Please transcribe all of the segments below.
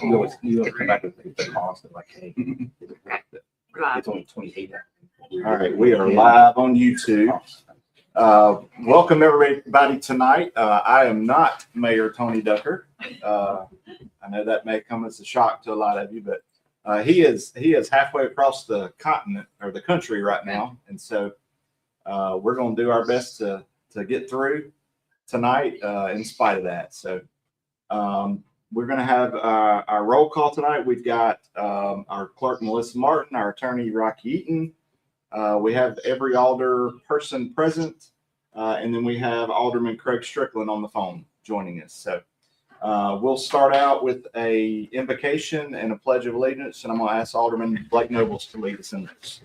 you always come back with the cost of like, hey, it's only 28. All right, we are live on YouTube. Welcome everybody tonight. I am not Mayor Tony Ducker. I know that may come as a shock to a lot of you, but he is halfway across the continent or the country right now, and so we're going to do our best to get through tonight in spite of that. So we're going to have our roll call tonight. We've got our clerk Melissa Martin, our attorney Rocky Eaton. We have every alder person present, and then we have Alderman Craig Strickland on the phone joining us. So we'll start out with a invocation and a pledge of allegiance, and I'm going to ask Alderman Blake Nobles to lead us in this.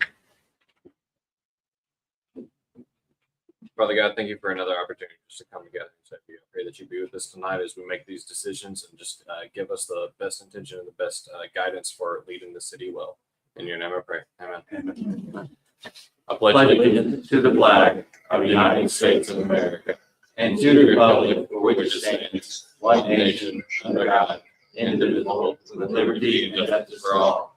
Father God, thank you for another opportunity just to come together. So I pray that you be with us tonight as we make these decisions and just give us the best intention and the best guidance for leading the city well. In your name I pray. Amen. Amen. I pledge allegiance to the flag of the United States of America and to the republic for which it stands, one nation, under God, indivisible, with liberty and justice for all.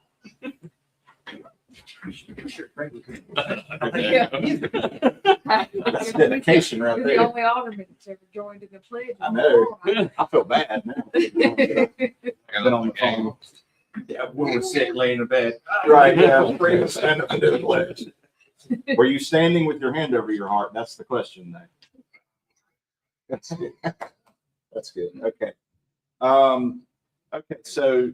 That's dedication right You're there. the only alderman that's ever joined in the pledge. I know. I feel bad now. I've been on the phone. Yeah, when we're sick, laying in bed. Right, yeah. Free to stand up and do the pledge. Were you standing with your hand over your heart? That's the question there. That's good. That's good. Okay. Okay, so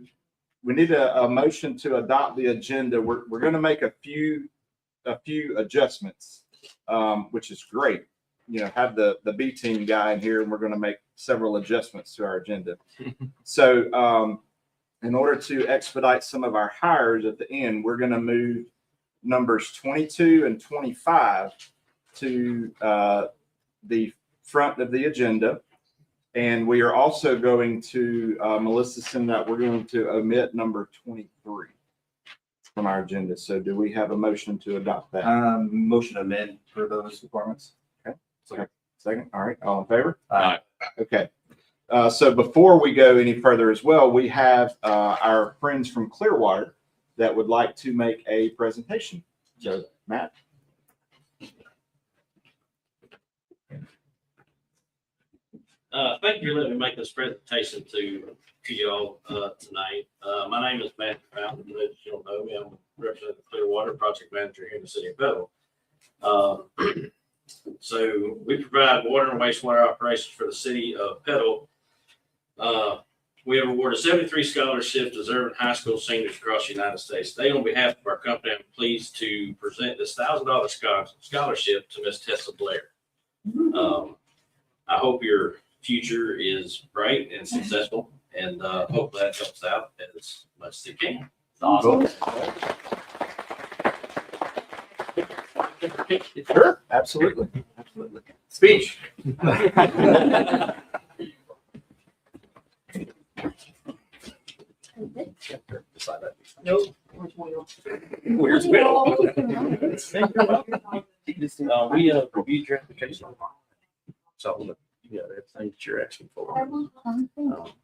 we need a motion to adopt the agenda. We're going to make a few adjustments, which is great. You know, have the B team guy in here, and we're going to make several adjustments to our agenda. So, in order to expedite some of our hires at the end, we're going to move numbers 22 and 25 to the front of the agenda. And we are also going to, Melissa send out, we're going to omit number 23 from our agenda. So do we have a motion to adopt that? Motion to amend for those requirements. Okay. Second. All right. All in favor? Aye. Okay. So before we go any further as well, we have our friends from Clearwater that would like to make a presentation. So, Matt. Thank you for letting me make this presentation to you all tonight. My name is Matthew Fountain. As you don't know me, I'm representing Clearwater, project manager here in the city of Belleville. So we provide water and wastewater operations for the city of Petal. We have awarded 73 scholarships to deserving high school seniors across the United States. Today, on behalf of our company, I'm pleased to present this $1,000 scholarship to Miss Tessa Blair. I hope your future is bright and successful, and hope that helps out as much as it can. Awesome. Sure. Absolutely. Absolutely. Speech. Nope. Where's Will? We reviewed your application. So, yeah, everything that you're asking for.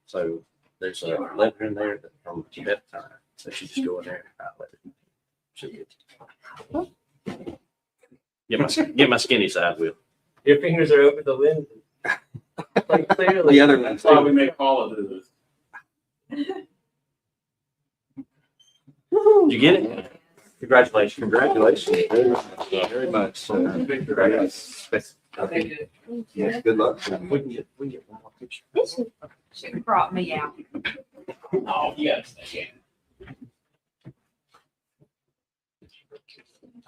So there's a letter in there that from Beth Turner. So she just go in there and highlight it. She'll get my skinny side, Will. Your fingers are over the lens. Like clearly. The other one's That's why we make all of those. Did you get it? Congratulations. Congratulations. Very much. Yes, good luck. We can get one more picture. She brought me out. Oh, yes, they can.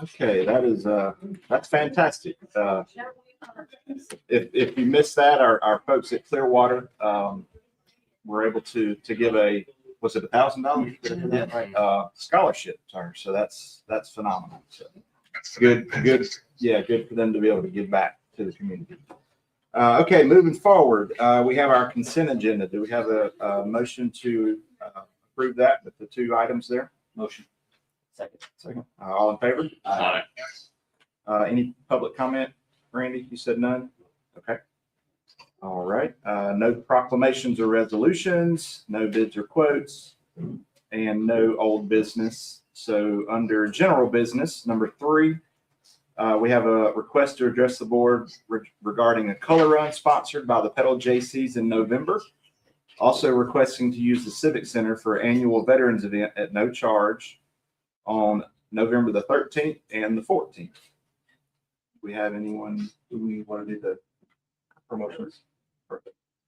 Okay, that's fantastic. If you missed that, our folks at Clearwater were able to give was it $1,000 scholarship to her. So that's phenomenal. So good. Yeah, good for them to be able to give back to the community. Okay, moving forward, we have our consent agenda. Do we have a motion to approve that with the two items there? Motion. Second. All in favor? Aye. Any public comment? Randy, you said none? Okay. All right, no proclamations or resolutions, no bids or quotes, and no old business. So under general business, number 3, we have a request to address the board regarding a color run sponsored by the Petal Jaycees in November. Also requesting to use the Civic Center for annual veterans event at no charge on November the 13th and the 14th. We have anyone who we want to do the promotions or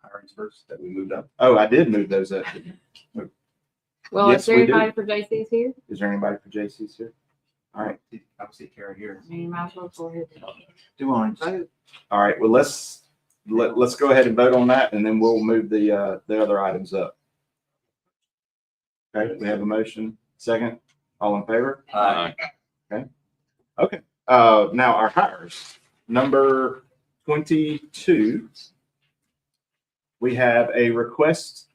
hirings first that we moved up? Oh, I did move those up. Well, Yes, is there we do. anybody for JC's here? Is there anybody for JC's here? All right. I don't see Kara here. I mean, you might as well go ahead. Do on. All right. Well, let's go ahead and vote on that, and then we'll move the other items up. Okay. We have a motion. Second. All in favor? Aye. Okay. Now our hires. Number 22. We have a request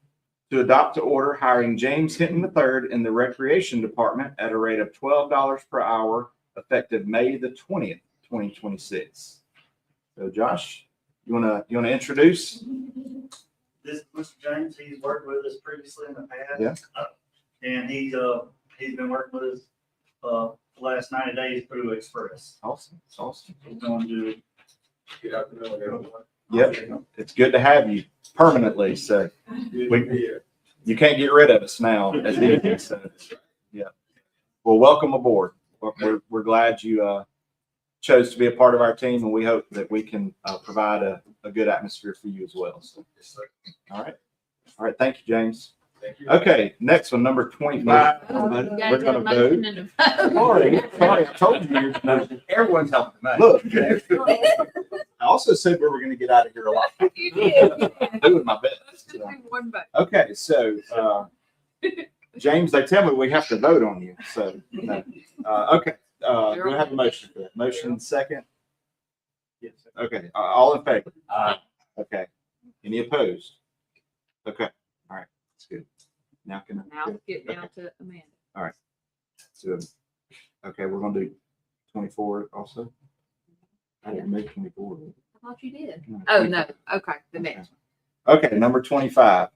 to adopt to order hiring James Hinton III in the Recreation Department at a rate of $12 per hour effective May the 20th, 2026. So Josh, you wanna introduce? This is Mr. James. He's worked with us previously in the past. Yeah. And he's been working with us, the last 90 days through Express. Awesome. Awesome. He's going to Get out the middle of everyone. Yep. It's good to have you permanently. So you can't get rid of us now. As easy, so, yeah. Well, welcome aboard. We're glad you chose to be a part of our team, and we hope that we can provide a good atmosphere for you as well. So, all right. All right. Thank you, James. Thank you. Okay. Next one, number 25. You We're guys gonna got a vote. motion and a vote. Sorry, I told you. Everyone's helping tonight. Look, I also said we were going to get out of here a lot. You did. I'm doing my Let's best. just do one vote. Okay, so James, they tell me we have to vote on you. So okay, do we have a motion for that? Motion second. Yes. Okay, all in favor? Aye. Okay. Any opposed? Okay. All right. That's good. Now can I? Now let's get down to Amanda. So, okay, we're gonna do 24 also. I didn't make 24. I thought you did. Oh, no. Okay, the next Okay, number 25.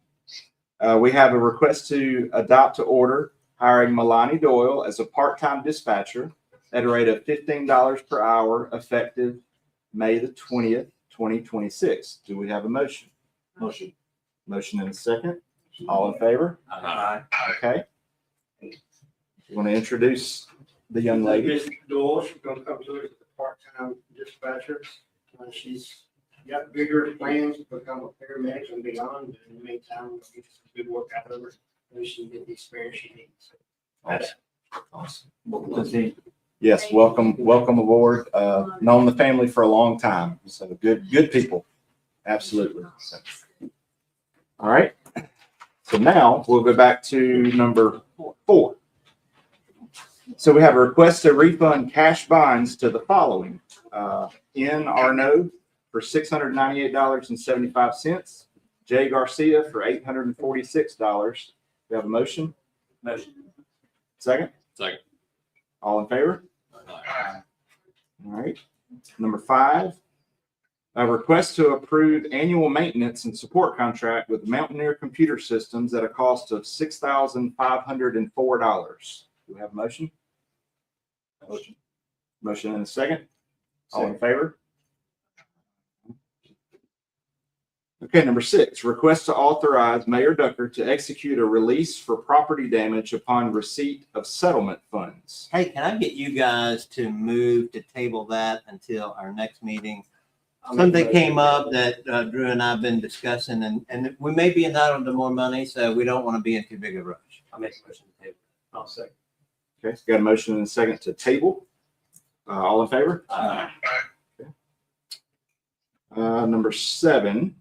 We have a request to adopt to order hiring Milani Doyle as a part-time dispatcher at a rate of $15 per hour effective May the 20th, 2026. Do we have a motion? Motion. Motion and a second. All in favor? Aye. Okay. You want to introduce the young lady? Miss Doyle, she's gonna come to us as a part-time dispatcher. She's got bigger plans to become a paramedic and beyond. In the meantime, we'll get some good work out of her, and she can get the experience she needs. Awesome. Awesome. Yes, welcome aboard. Known the family for a long time, so good people. Absolutely. So, all right. So now we'll go back to number 4. So we have a request to refund cash bonds to the following. N. Arnaud for $698.75. Jay Garcia for $846. We have a motion? Motion. Second? Second. All in favor? Aye. All right. Number 5, a request to approve annual maintenance and support contract with Mountaineer Computer Systems at a cost of $6,504. Do we have a motion? Motion. Motion and a second. All in favor? Okay, number 6, request to authorize Mayor Ducker to execute a release for property damage upon receipt of settlement funds. Hey, can I get you guys to move to table that until our next meeting? Something came up that Drew and I have been discussing, and we may be entitled to more money, so we don't want to be in too big a rush. I'll make a motion to table. I'll second. Okay, got a motion and a second to table. All in favor? Aye. Number 7,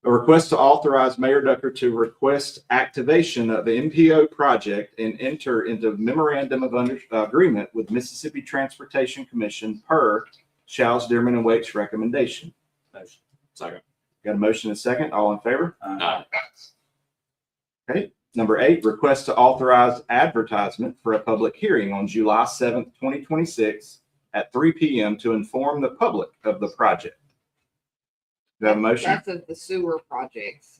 a request to authorize Mayor Ducker to request activation of the MPO project and enter into memorandum of agreement with Mississippi Transportation Commission per Shows, Dearman, and Wake's recommendation. Motion. Second. Got a motion and a second. All in favor? Aye. Okay. Number 8, request to authorize advertisement for a public hearing on July 7th, 2026 at 3 p.m. to inform the public of the project. we have a motion? That's of the sewer projects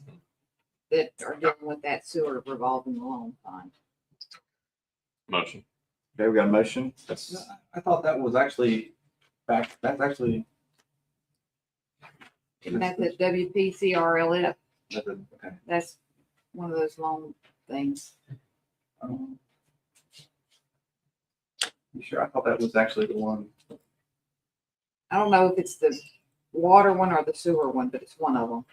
that are dealing with that sewer revolving loan fund. Motion. Okay, we got a motion. That's, I thought that was actually that's actually. And that's at WPCRLF. Okay. That's one of those loan things. You sure? I thought that was actually the one. I don't know if it's the water one or the sewer one, but it's one of them.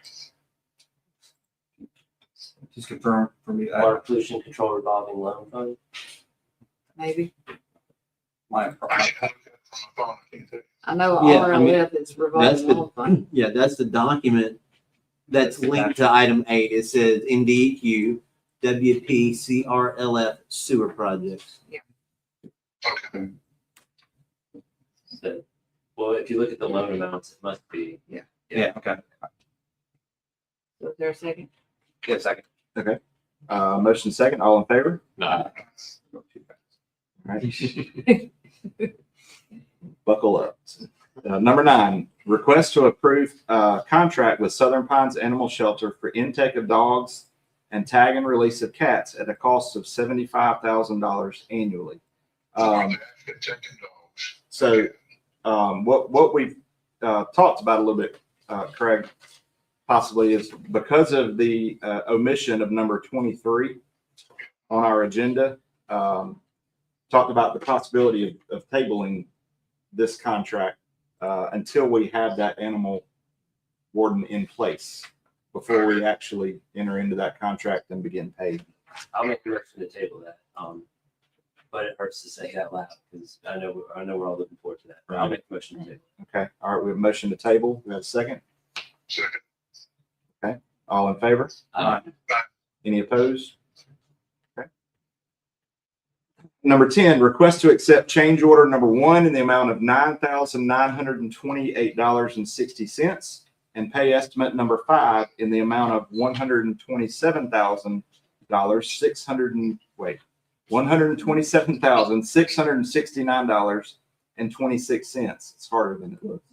Just confirm for me. Water pollution control revolving loan fund. Maybe. My, I know Yeah, I mean, RLF is That's revolving the, loan fund. yeah, that's the document that's linked to item 8. It says NDEQ WPCRLF sewer projects. So, well, if you look at the loan amounts, it must be. yeah, okay. So is there a second? Yeah, second. motion second, all in favor? No. All right. Buckle up. Number 9, request to approve contract with Southern Pines Animal Shelter for intake of dogs and tag and release of cats at a cost of $75,000 annually. So what we've talked about a little bit, Craig, possibly is because of the omission of number 23 on our agenda, talked about the possibility of tabling this contract until we have that animal warden in place before we actually enter into that contract and begin paying. I'll make the motion to table that. But it hurts to say that loud because I know we're all looking forward to that. But I'll make the motion to table. Okay, all right, we have a motion to table. We have a second. Okay, all in favor? Any opposed? Okay. Number 10, request to accept change order number 1 in the amount of $9,928.60 and pay estimate number 5 in the amount of $127,669.26. It's harder than it looks.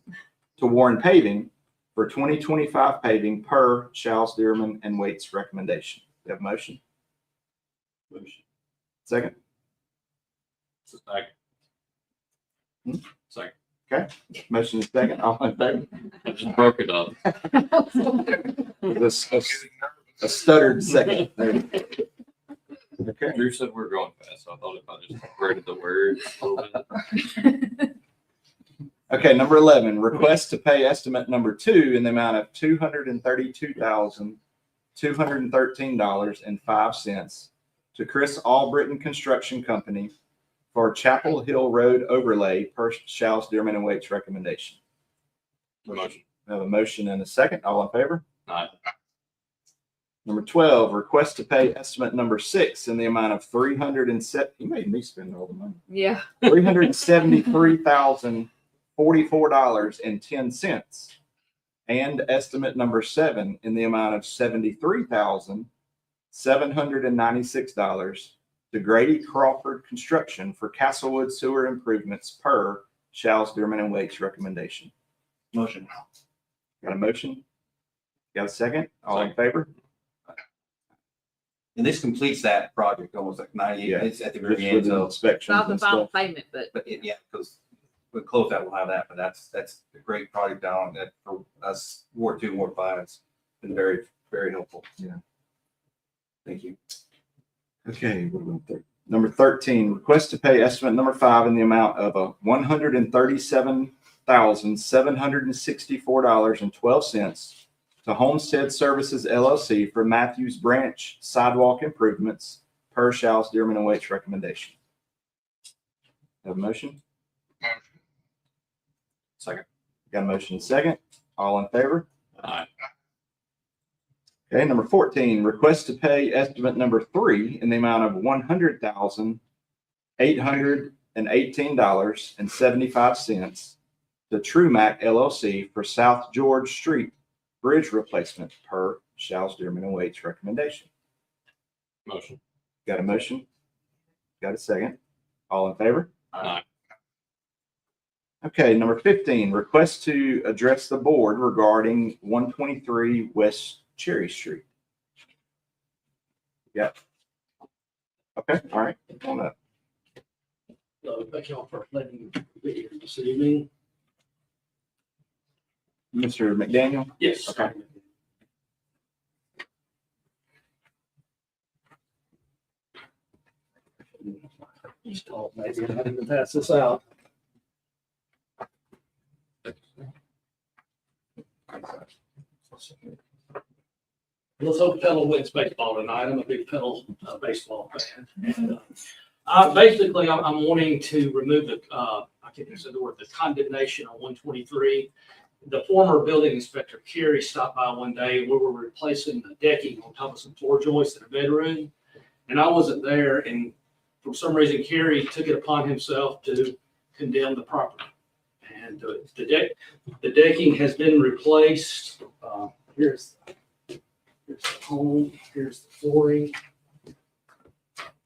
To Warren Paving for 2025 paving per Shal's, Dearman, and Waite's recommendation. You have a motion? Motion. Second? Second. Second. Motion is second. All in favor? I just broke it up. A stuttered second. There you go. Okay. Drew said we're going fast, so I thought if I just worded the words a little bit. Okay, number 11, request to pay estimate number 2 in the amount of $232,213.05 to Chris Albritton Construction Company for Chapel Hill Road overlay per Shal's, Dearman, and Waite's recommendation. Motion. We have a motion and a second. All in favor? Aye. Number 12, request to pay estimate number 6 in the amount of $307. You made me spend all the money. Yeah. $373,044.10, and estimate number 7 in the amount of $73,796 to Grady Crawford Construction for Castlewood sewer improvements per Shal's, Dearman, and Waite's recommendation. Motion. Got a motion? Got a second? All in favor? And this completes that project almost like 98. Yeah. It's at the Just very for end. the So, inspections Not the and final stuff. payment, but yeah, because we close that, we'll have that. But that's a great project down that for us, Ward 2, Ward 5. It's been very, very helpful. Yeah. Thank you. Okay, what about there? Number 13, request to pay estimate number 5 in the amount of $137,764.12 to Homestead Services LLC for Matthews Branch sidewalk improvements per Shal's, Dearman, and Waite's recommendation. Have a motion? Second. Got a motion and second. All in favor? Aye. Okay, number 14, request to pay estimate number 3 in the amount of $100,818.75 to TrueMac LLC for South George Street bridge replacement per Shal's, Dearman, and Waite's recommendation. Motion. Got a motion? Got a second? All in favor? Aye. Okay, number 15, request to address the board regarding 123 West Cherry Street. Yep. Okay, all right. Come on up. Thank y'all for letting me be here this evening. Mr. McDaniel? Yes. Okay. Just thought maybe I didn't pass this out. Let's hope Petal wins baseball tonight. I'm a big Petal baseball fan. And, basically, I'm wanting to remove the, I can't even say the word, the condemnation on 123. The former building inspector, Kerry, stopped by one day. We were replacing the decking on top of some floor joists in a bedroom. And I wasn't there, and for some reason, Kerry took it upon himself to condemn the property. And the decking has been replaced. Here's the home, here's the flooring.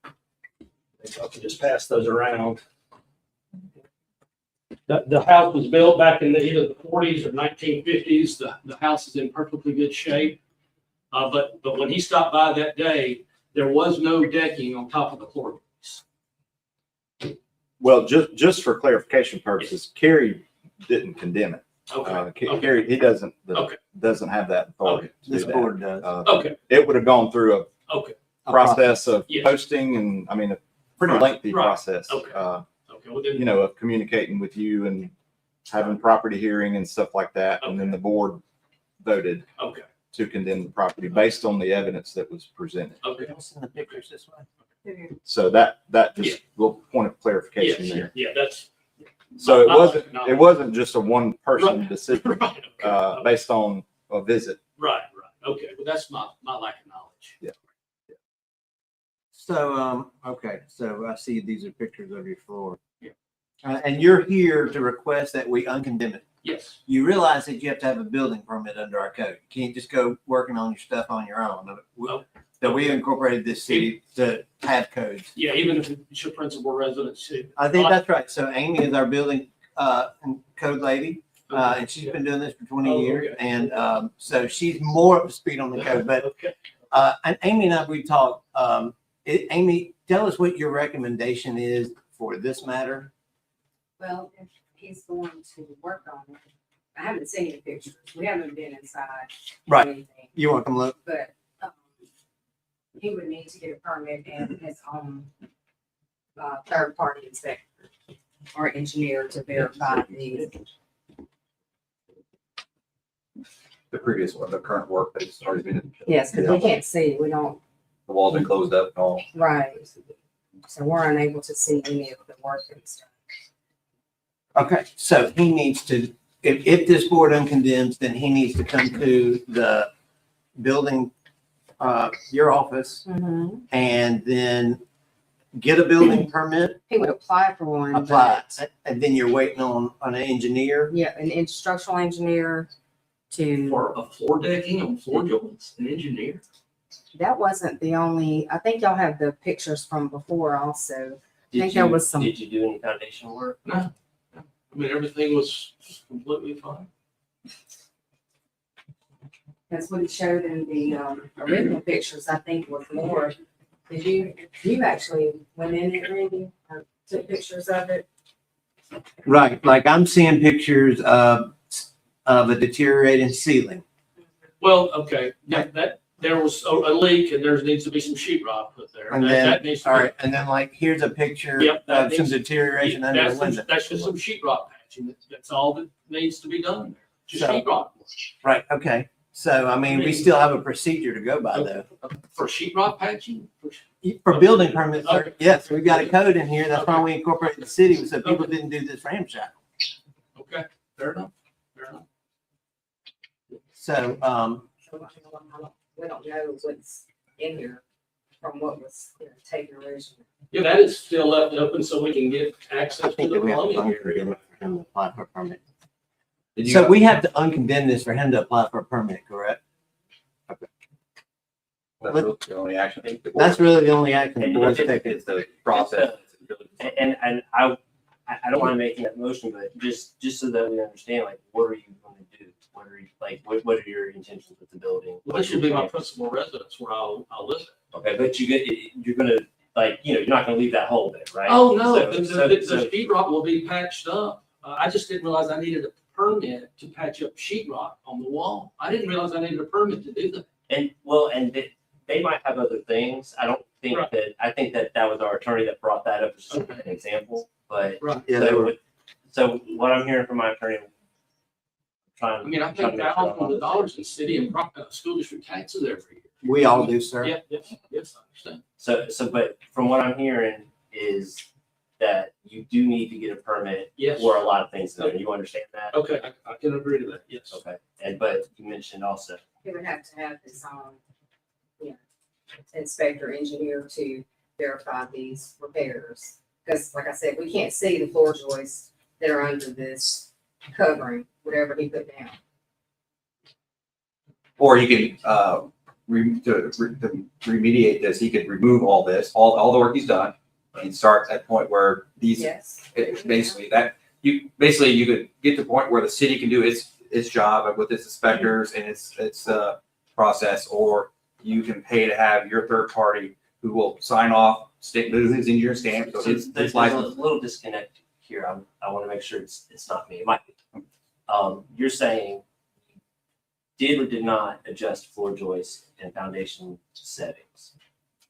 I think I can just pass those around. The house was built back in either the 40s or 1950s. The house is in perfectly good shape. But when he stopped by that day, there was no decking on top of the floor. Well, just for clarification purposes, Kerry didn't condemn it. Okay. Kerry, he doesn't Okay. have that authority. to do This that. board does. Okay. It would have gone through Okay. a process of Yes. posting and, I mean, a pretty Right, lengthy right. process. Okay. Okay. Well, then, You know, of communicating with you and having property hearing and stuff like that. And then the board voted okay. to condemn the property based on the evidence that was presented. Okay. Can I send the pictures this way? So that Yeah. just little point of clarification Yes, there. yeah, that's. So I- it wasn't just a one person Right. decision, Right. Okay. based on a visit. Right. Okay. Well, that's my lack of knowledge. Yeah. So, okay, so I see these are pictures of your floor. Yeah. And you're here to request that we uncondemn it. Yes. You realize that you have to have a building permit under our code. You can't just go working on your stuff on your own. Oh. That we incorporated this city to have codes. Yeah. Even if it's your principal residence too. I think that's right. So Amy is our building, and code lady. And she's been doing this for 20 years. Okay. And, so she's more up to speed on the code, but Okay. and Amy and I, we talked, Amy, tell us what your recommendation is for this matter. Well, if he's going to work on it, I haven't seen any pictures. We haven't been inside. or Right. anything, You want to come look? But, he would need to get a permit and his own, third-party inspector or engineer to verify the, The previous one, the current work that's already been. yes, because we can't see, we don't, The wall's been closed up and all. right. So we're unable to see any of the work and stuff. Okay, so he needs to, if this board uncondemns, then he needs to come to the building, your office, and then get a building permit, He would apply for one. apply, but- and then you're waiting on an engineer. Yeah, an instructional engineer to. For a floor decking on floor joints, an engineer. That wasn't the only, I think y'all have the pictures from before also. Did think there you- was some- Did you do any foundation work? No. I mean, everything was completely fine. That's what it showed in the original pictures, I think was more. Did you actually went in it, Randy, or took pictures of it? Right, like I'm seeing pictures of a deteriorating ceiling. Well, okay, yeah, there was a leak and there needs to be some sheet rock put there. And That then, needs to all be. right, and then like, here's a picture Yep, that of some needs- deterioration under the That's window. that's just some sheet rock patching. That's all that needs to be done. Just So- sheet rock. Right, okay. So, I mean, we still have a procedure to go by though. For sheet rock patching? For building permits, sir, Okay. yes, we've got a code in here. That's why we incorporated the city, so people didn't do this ramshackle. Okay, fair enough, fair enough. So, We don't know what's in here from what was taken originally. Yeah, that is still left open so we can get I access to think the that we have to plumbing uncondemn area. it for him to apply for a permit. Did you So guys- we have to uncondemn this for him to apply for a permit, correct? That's really the only action. That's really the only action the And board's it's taking. It's the process. And I I don't want to make that motion, but just so that we understand, like, what are you going to do? What are you, like, what are your intentions with the building? Well, this should be my principal residence where I'll live. Okay, but you're gonna, like, you're not gonna leave that hole there, right? Oh, no, So- the so- sheet rock will be patched up. I just didn't realize I needed a permit to patch up sheet rock on the wall. I didn't realize I needed a permit to do that. And, well, and they might have other things. I don't think Right. that, I think that was our attorney that brought that up as just Okay. an example, but. Right. Yeah, they were. So what I'm hearing from my attorney, I mean, I think thousands of dollars in city and school district taxes every year. We all do, sir. Yeah, yes, I understand. So, but from what I'm hearing is that you do need to get a permit Yes. for a lot of things there. You understand that? Okay, I can agree to that, yes. Okay, but you mentioned also, He would have to have his own, inspector engineer to verify these repairs. Because like I said, we can't see the floor joists that are under this covering, whatever he put down. Or he can, to remediate this, he could remove all this, all the work he's done, and start at a point where these, Yes. basically you could get to the point where the city can do its job with its inspectors and its process, or you can pay to have your third party who will sign off, stick his engineer stamp, so there's his a license. little disconnect here. I want to make sure it's not me. It might be. You're saying did or did not adjust floor joist and foundation settings?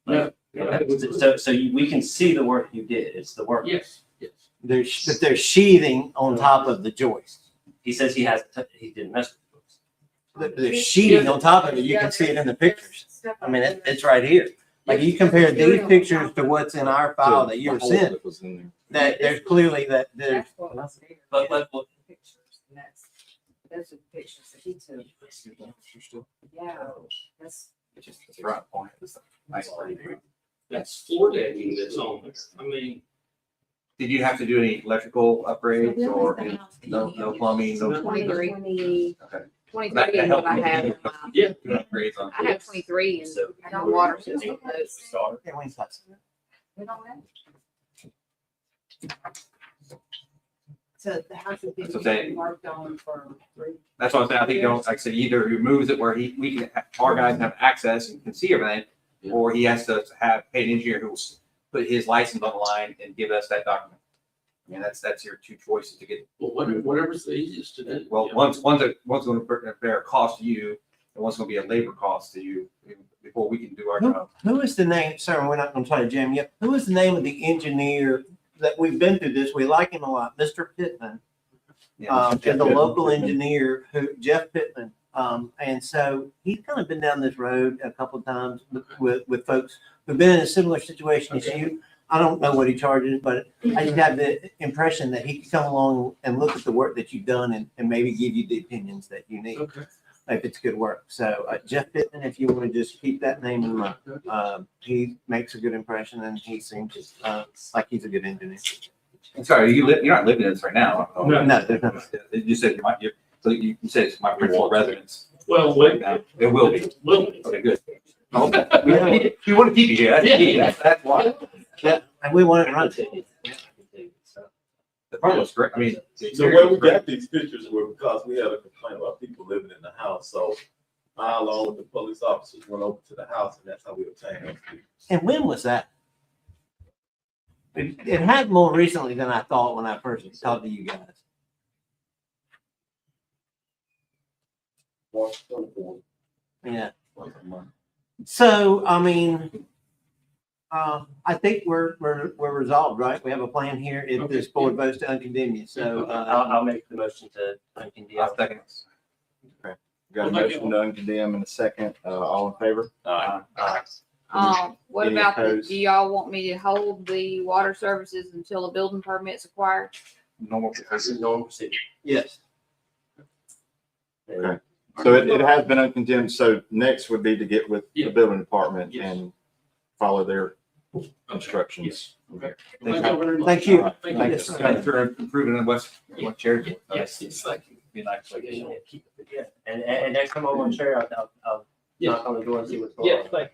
No. We can see the work you did. It's the work. Yes. But there's sheathing on top of the joist. He says he didn't mess with There's sheeting on top of it. You can see it in the pictures. I mean, it's right here. Like you compare these pictures to what's in our file that you were sent, that there's clearly that there's. That's what was there. But Pictures, and those are the pictures that he took. Yeah, that's. It's the right point. It's a nice party. That's floor decking that's on there. I mean, Did you have to do any electrical upgrades or no plumbing, no? 23. Okay. 23 is what I have. in my- yeah, Upgrades on. I have 23 and So- I got water system. those. Yeah, we thought so. We don't know. So the house has That's what they- been worked on for 3. That's what I'm saying. I think, like I said, either he removes it where we can, our guys have access and can see everything, or he has to pay an engineer who will put his license on the line and give us that document. I mean, that's your two choices to get, well, whatever's the easiest to do. well, Yeah. one's gonna bear a cost to you, and one's gonna be a labor cost to you before we can do our job. Who is the name, sir, and we're not gonna try to jam you up. Who is the name of the engineer that we've been through this? We like him a lot, Mr. Pittman. Is a local engineer Jeff Pittman. And so he's kind of been down this road a couple of times with folks who've been in a similar situation as you. I don't know what he charges, but I just have the impression that he could come along and look at the work that you've done and maybe give you the opinions that you need, Okay. if it's good work. So Jeff Pittman, if you want to just keep that name in mind, he makes a good impression and he seems like he's a good engineer. I'm sorry, you're not living in this right now. No, there's no- You said you said it's my principal residence. Well, Right now. It will be. Will be. Okay, good. We want to keep you here. That's key. That's why. Yeah, and we want it run. The part was great. I mean. The way we got these pictures were because we had a complaint about people living in the house, so I, along with the police officers, went over to the house, and that's how we obtained those pictures. And when was that? It had more recently than I thought when I first talked to you guys. March 24th. Yeah. Once a month. So, I mean, I think we're resolved, right? We have a plan here if this board votes to uncondemn you. So, I'll make the motion to uncondemn. I'll second. Got a motion to uncondemn in a second. All in favor? What Any about, opposed? do y'all want me to hold the water services until a building permit's acquired? Normal. Normal procedure. yes. Okay. So it has been uncondemned. So next would be to get with the Yeah. building department Yes. and follow their Yes. instructions. Okay. Thank Thank you very much. Thank you. Thank you. Thank you. Thanks for improving in West Cherokee. Yes, thank you. Be a nice location. Yeah, and next time I'm on chair, I'll Yeah. knock on the door and see what's going Yeah, on. thank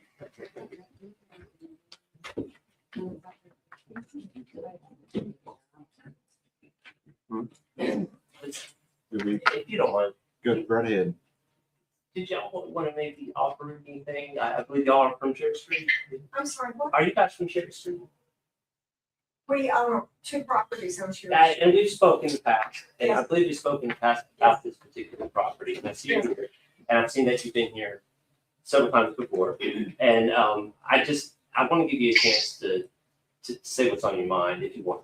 don't mind. Good, right ahead. Did y'all want to maybe offer anything? I believe y'all are from Cherry Street. I'm sorry, what? Are you guys from Cherry Street? We own 2 properties on Cherry Yeah, Street. and we've spoken in the past, and I believe we've spoken in the past about this particular property, and I see you here. And I've seen that you've been here several times before, and I want to give you a chance to say what's on your mind if you want.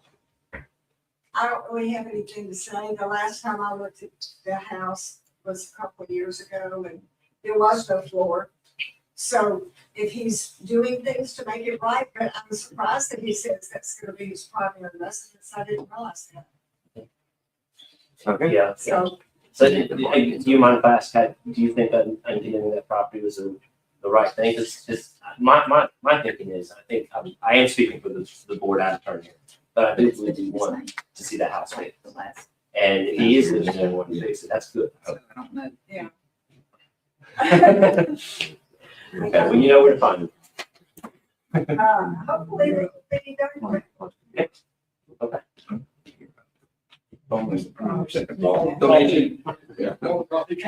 I don't really have anything to say. The last time I looked at the house was a couple of years ago and there was no floor. So if he's doing things to make it right, but I'm surprised that he says that's gonna be his primary residence. I didn't realize that. Okay. Yeah. So So do you mind if I ask, do you think that getting that property was the right thing? Because my thinking is, I am speaking for the board out of turn here, but I do believe we want to see that house fixed. And if he is living there and wants to fix it, that's good. Yeah. Okay, well, you know where to find him. Hopefully they be done quick. Okay.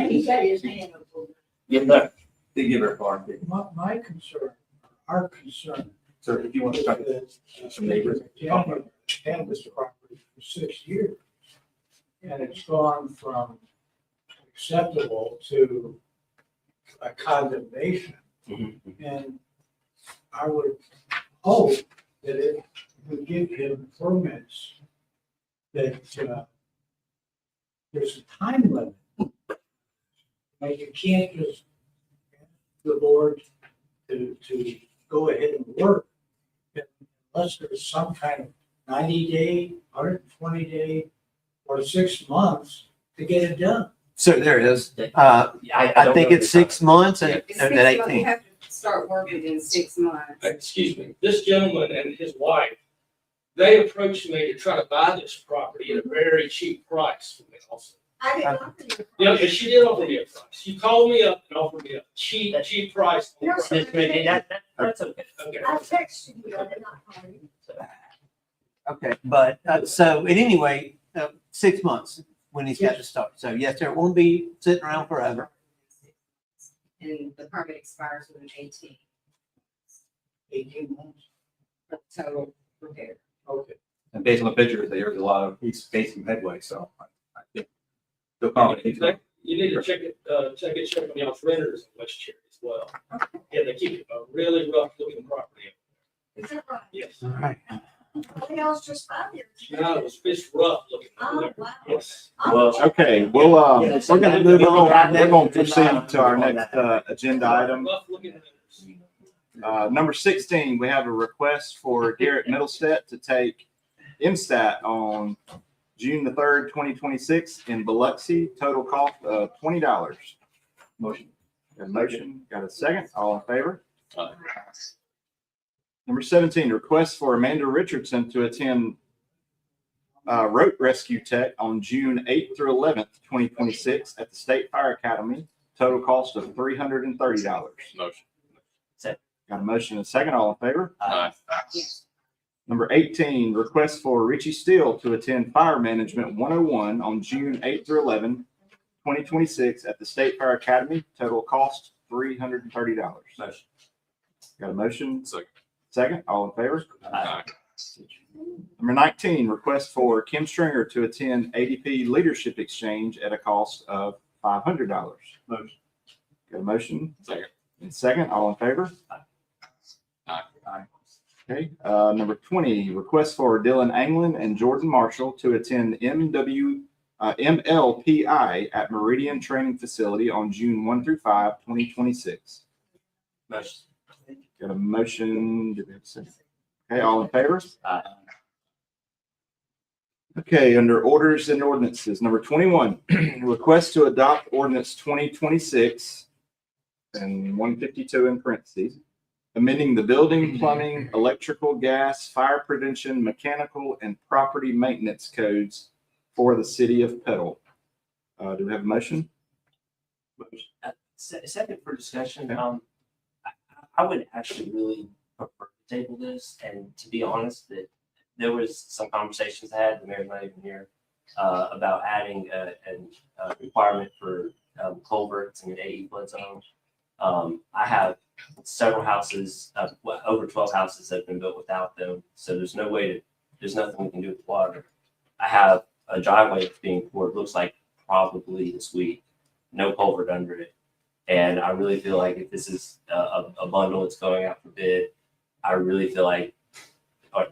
He got his hand up. Yeah, no. They give her a car. My concern, our concern. So if you want to talk to some neighbors. Cannabis property for 6 years. And it's gone from acceptable to a condemnation. And I would hope that it would give him permits that, there's a time limit. Like you can't just, the board to go ahead and work unless there's some kind of 90-day, 120-day, or 6 months to get it done. So there is, I I think it's 6 months and It's and 6 that months. You 18. have to start working in 6 months. Excuse me. This gentleman and his wife, they approached me to try to buy this property at a very cheap price for me also. I didn't offer you. Yeah, and she did offer me a price. She called me up and offered me a cheap price. on the No, property. That's okay. Okay. I texted you, I did not call you. Okay, but, so at any rate, 6 months when he's got to start. So yes, sir, it won't be sitting around forever. And the permit expires within 18 18 months. for the total repair. Okay. And based on the pictures, there's a lot of, he's facing headway, so I think. Feel confident. he's gonna- You need to check on y'all's renters in West Cherry as well. Yeah, they keep a really rough looking property. Is that right? Yes. All right. Everything else just 5 years. No, it's rough looking. Oh, wow. Yes. Well, Okay, we're gonna move on. We're gonna proceed to our next agenda item. Rough looking renters. Number 16, we have a request for Garrett Middlestat to take MSTAT on June the 3rd, 2026 in Biloxi, total cost of $20. Motion. Got a motion, got a second, all in favor? Aye. Number 17, request for Amanda Richardson to attend Rope Rescue Tech on June 8th through 11th, 2026 at the State Fire Academy, total cost of $330. Motion. Got a motion and a second, all in favor? Aye. Yes. Number 18, request for Richie Steele to attend Fire Management 101 on June 8th through 11th, 2026 at the State Fire Academy, total cost $330. Motion. Got a motion? Second. Second, all in favor? Aye. Number 19, request for Kim Stringer to attend ADP Leadership Exchange at a cost of $500. Motion. Got a motion? Second. And second, all in favor? Aye. Okay, number 20, request for Dylan Anglin and Jordan Marshall to attend MLPI at Meridian Training Facility on June 1 through 5, 2026. Motion. Got a motion? Did we have a second? Okay, all in favor? Aye. Okay, under orders and ordinances, number 21, request to adopt ordinance 2026 and 152 in parentheses, amending the building, plumbing, electrical, gas, fire prevention, mechanical, and property maintenance codes for the city of Petal. Do we have a motion? second for discussion, Okay. I would actually really prefer to table this, and to be honest, that there was some conversations I had, the mayor's not even here, about adding a requirement for culverts in an AE flood zone. I have several houses, over 12 houses that have been built without them. So there's nothing we can do with water. I have a driveway that's being poured, looks like probably this week, no culvert under it. And I really feel like if this is a bundle that's going out for bid, I really feel like, or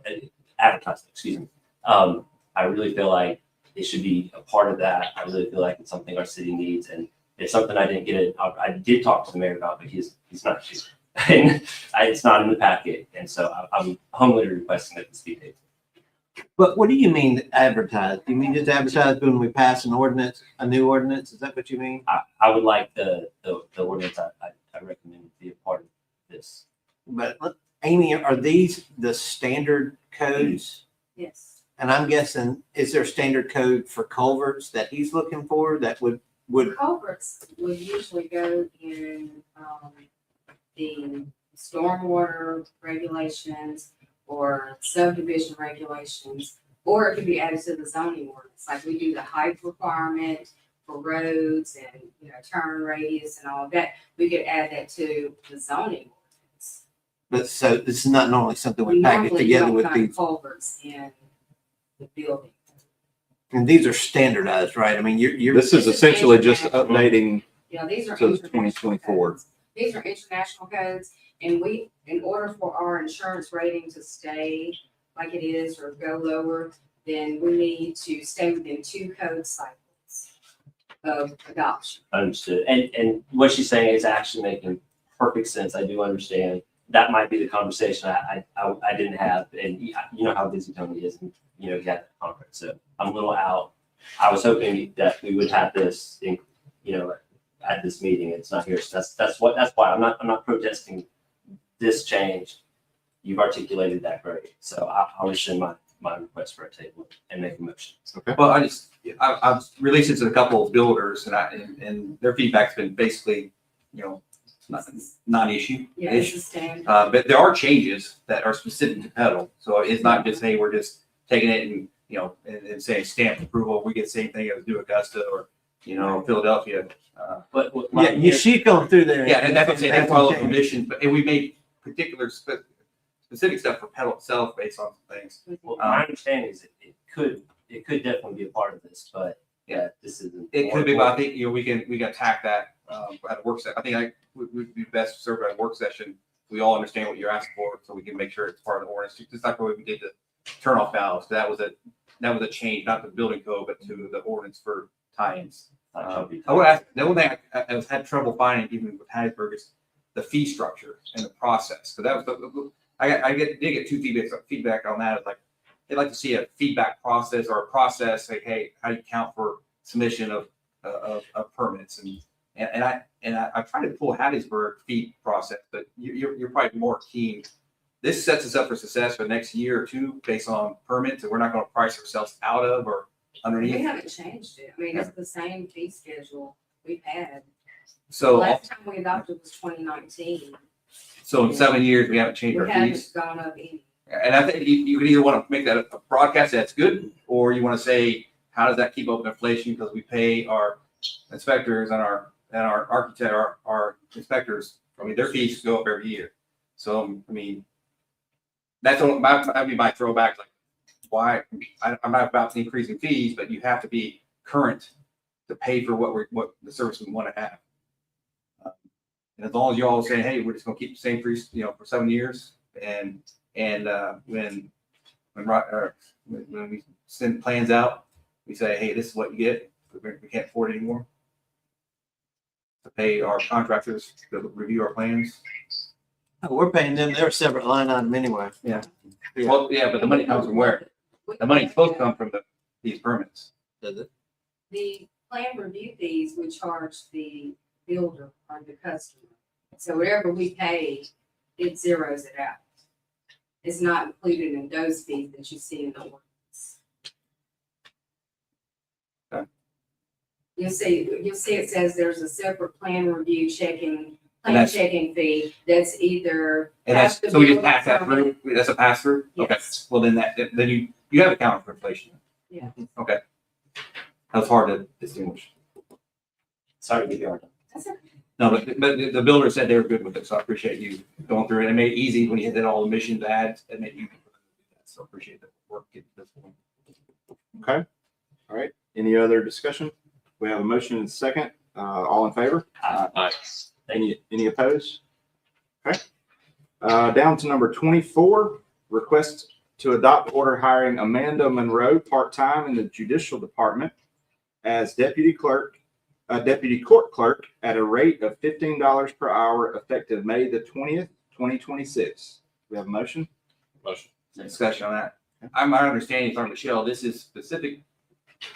advertising, excuse me. I really feel like it should be a part of that. I really feel like it's something our city needs, and it's something I didn't get. I did talk to the mayor about, but he's not here, and it's not in the packet. And so I'm humbly requesting that this be taken. But what do you mean advertise? Do you mean just advertise when we pass an ordinance, a new ordinance? Is that what you mean? I would like the ordinance I recommend be a part of this. But Amy, are these the standard codes? Yes. And I'm guessing, is there standard code for culverts that he's looking for that would, Culverts would usually go in, the stormwater regulations or subdivision regulations, or it could be added to the zoning ordinance. Like we do the height requirement for roads and, turn radius and all of that. We could add that to the zoning ordinance. but so this is not normally something we We package normally together don't with find these. culverts in the building. And these are standardized, right? I mean, you're. This is essentially just updating Yeah, these are to international 2024. codes. These are international codes, and we, in order for our insurance rating to stay like it is or go lower, then we need to stay within 2 code cycles of adoption. Understood. And what she's saying is actually making perfect sense. I do understand. That might be the conversation I didn't have. And you know how busy Tony is, and he had that conference. So I'm a little out. I was hoping that we would have this in, at this meeting. It's not here. So that's why I'm not protesting this change. You've articulated that great. So I'll rescind my request for a table and make a motion. Well, I've released it to a couple of builders and their feedback's been basically, non-issue. Yeah, it's a standard. But there are changes that are specific to pedal. So it's not just, hey, we're just taking it and, and saying stamp approval. We get the same thing as New Augusta or, Philadelphia. Yeah, she's going through there. Yeah, and that's what I'm saying. They follow conditions, and we made particular specific stuff for pedal itself based on things. Well, my understanding is it could definitely be a part of this, but yeah, this isn't. It could be, but I think, we can attack that at a work session. I think we'd be best served at a work session. We all understand what you're asking for, so we can make sure it's part of the ordinance. Just like the way we did the turn off valves. That was a change, not to the building code, but to the ordinance for tie-ins. I would ask, the only thing I had trouble finding even with Hattiesburg is the fee structure and the process. So that was did get 2 feedback on that. It's like, they'd like to see a feedback process or a process, like, hey, how do you count for submission of permits? And I tried to pull Hattiesburg fee process, but you're probably more keen. This sets us up for success for the next year or 2 based on permits, and we're not going to price ourselves out of or underneath. We haven't changed it. I mean, it's the same fee schedule we've had. So Last time we adopted was 2019. So in 7 years, we haven't changed We our haven't fees. gone up any. And I think you could either want to make that a broadcast that's good, or you want to say, how does that keep up with inflation? Because we pay our inspectors and our architect, our inspectors, their fees go up every year. So, that's that'd be my throwback. Like, why, I'm not about increasing fees, but you have to be current to pay for what the service we want to have. And as long as you all say, hey, we're just going to keep the same fees, for 7 years, and when we send plans out, we say, hey, this is what you get. We can't afford it anymore. To pay our contractors to review our plans. We're paying them. They're a separate line item anyway. Yeah. Well, yeah, but the money comes from where? The money's supposed to come from these permits. Does it? The plan review fees we charge the builder or the customer. So whatever we pay, it zeroes it out. It's not included in those fees that you see in the ordinance. Okay. You'll see it says there's a separate plan review checking that's- fee that's either. And that's, half the so we just bill pass that from- through? That's a pass through? Okay. Yes. Well, then you have accounted for inflation. Yeah. Okay. That's hard to distinguish. Sorry to give you a hard time. No, but the builder said they were good with it, so I appreciate you going through it. It made it easy when you did all the missions ads. It made it easy for them to do that. So I appreciate the work getting to this point. Okay. All right. Any other discussion? We have a motion and a second. All in favor? Any opposed? Okay. Down to number 24, request to adopt order hiring Amanda Monroe part-time in the judicial department as deputy court clerk at a rate of $15 per hour effective May the 20th, 2026. We have a motion? Motion. Discussion on that. My understanding from Michelle, this is specific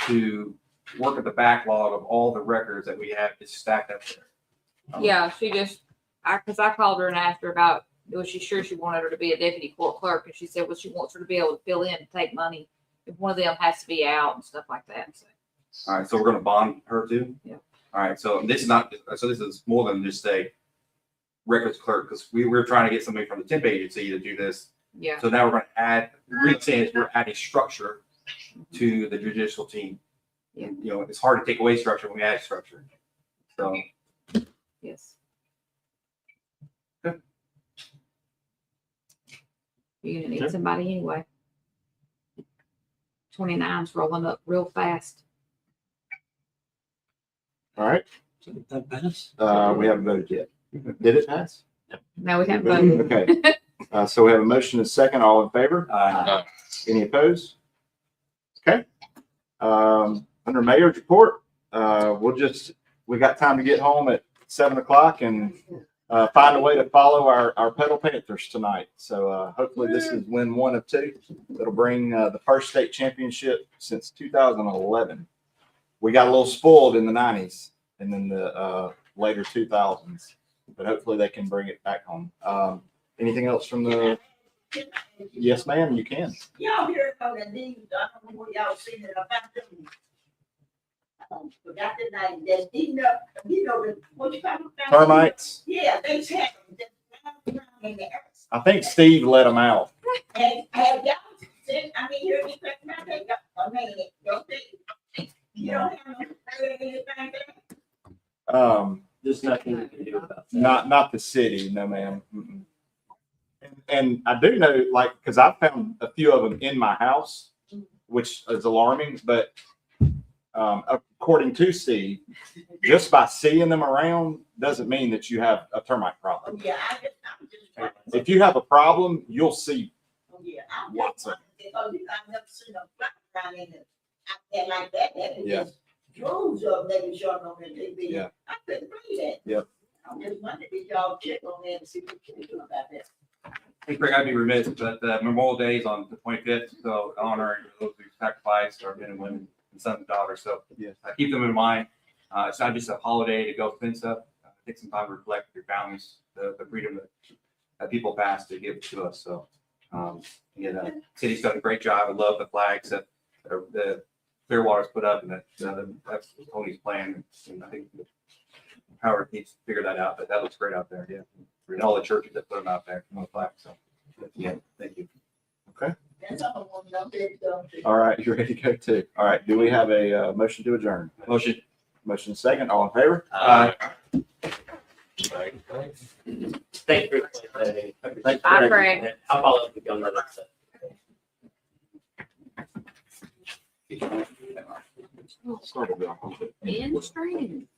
to work at the backlog of all the records that we have just stacked up there. Yeah, she just, cause I called her and asked her about, was she sure she wanted her to be a deputy court clerk? And she said, well, she wants her to be able to fill in and take money if one of them has to be out and stuff like that. So, All right, so we're gonna bond her too? Yeah. All right, so this is more than just a records clerk, because we're trying to get somebody from the temp agency to do this. yeah. So now we're gonna add, really saying is we're adding structure to the judicial team. Yeah. You know, it's hard to take away structure when we add structure. So, Yes. Good. You're gonna need Okay. somebody anyway. 29's rolling up real fast. All right. That pass? We haven't voted yet. Did it pass? Now we have voted. Okay. So we have a motion and a second. All in favor? Any opposed? Okay. Under mayor's report, we got time to get home at 7 o'clock and find a way to follow our Pedal Panthers tonight. So hopefully this is win one of two. That'll bring the first state championship since 2011. We got a little spoiled in the 90s and then the later 2000s, but hopefully they can bring it back home. Anything else from the? Yes, ma'am, you can. Y'all hear about the news? I don't know what y'all seen it about them. Forgot the name. That didn't what you call them? Termites. Yeah, they had them in the earth. I think Steve let them out. And have y'all seen? I mean, hear me talking about that? I mean, don't think you don't have no heard anything there? There's nothing we can do about that. Not the city, no, ma'am. Mm-mm. And I do know, like, because I found a few of them in my house, which is alarming. But according to Steve, just by seeing them around doesn't mean that you have a termite problem. Yeah, I'm just. If you have a problem, you'll see Yeah, I'm lots just of. because I've never seen a fly around in it out there like that. That is Yeah. just droves of making sure on the TV. Yeah. I couldn't believe that. Yep. I'm just wondering if y'all check on that and see what you can do about that. hey Craig, I'd be remiss, but Memorial Day is on the 25th, so honoring those who sacrificed, our men and women and sons and daughters. So Yes. keep them in mind. It's not just a holiday to go spend stuff. Take some time to reflect with your families, the freedom that people pass to give to us. So, city's done a great job. I love the flags that the Clearwater's put up, and that's Tony's plan. And I think Howard needs to figure that out, but that looks great out there. Yeah. And all the churches that put them out there on the flag. So, yeah, thank you. That's all I want to know. Big stuff. All right, you ready to go too? All right, do we have a motion to adjourn? Motion. Motion second, all in favor? Thank you for that. Bye, Craig. I'll follow up with you on that next step. Started off. In training.